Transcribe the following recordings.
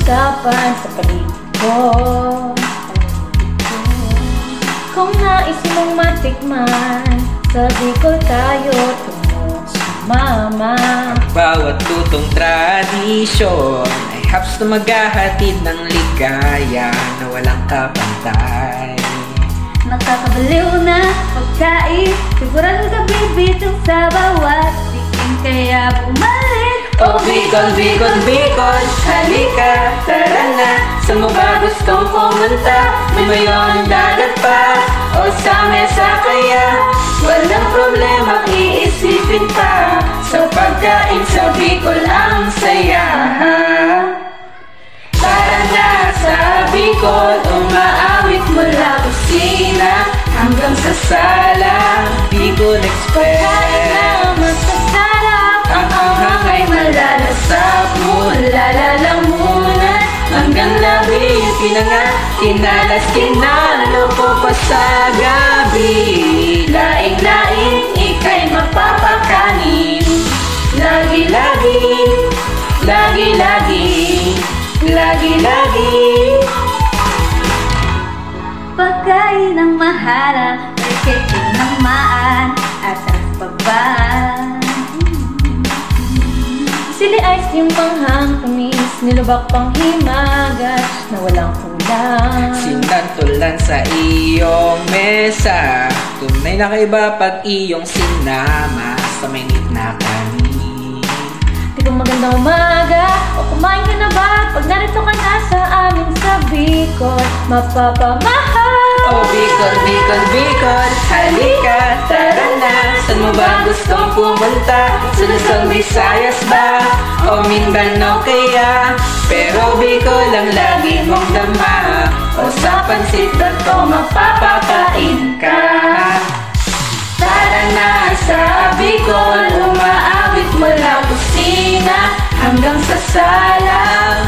usapan sa paligid ko. Kung nais mong matikman, sa Bicol tayo tungo sumama. Ang bawat lutong tradisyon ay haps na maghahatid ng ligaya na walang kapantay. Nakakabaliw na pagkain, sigurado bibitong sa bawat tikim, kaya bumalik. Oh Bicol, Bicol, Bicol, halika, tara na. Saan mo ba gustong pumunta? May mayong dagat pa o sa mesa kaya? Walang problema, iisipin pa. Sa pagkain sa Bicol ang saya. Tara na sa Bicol, umaawit mula kusina hanggang sa sala. Bicol Express. Pagkain na masasarap, ang anghang ay malalasap mula lalamunan hanggang labi. Pinangat, kinalas, kinaloko pa sa gabi. Laing-laing, ika'y mapapakanin. Lagi-lagi, lagi-lagi, lagi-lagi. pagkain ng mahala, marketing ng maan at aspaban. Sili ice yung panghang tamis, nilubak pang himagas na walang kulang. Sinantulan sa iyong mesa, tunay na kaiba pag iyong sinama sa mainit na kanin. Di ba magandang umaga o kumain ka na ba? Pag narito ka na sa amin sa Bicol, mapapamahal. Oh Bicol, Bicol, Bicol, halika, tara na. Saan mo ba gustong pumunta? Sa Luzon, Visayas ba? O Mindanao kaya? Pero Bicol ang lagi mong dama. O sa pansit na to mapapakain ka. Tara na sa Bicol, umaawit mula kusina hanggang sa sala.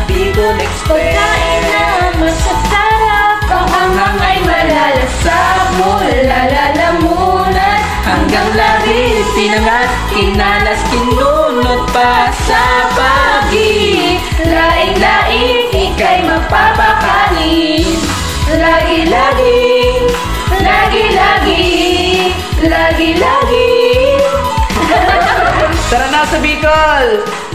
Bicol Express. Pagkain na masasarap, ang anghang ay malalasap mula lalamunan hanggang labi. Pinangat, kinalas, kinunot pa sa pagi. Laing-laing, ika'y mapapakanin. Lagi-lagi, lagi-lagi, lagi-lagi. Tara na sa Bicol!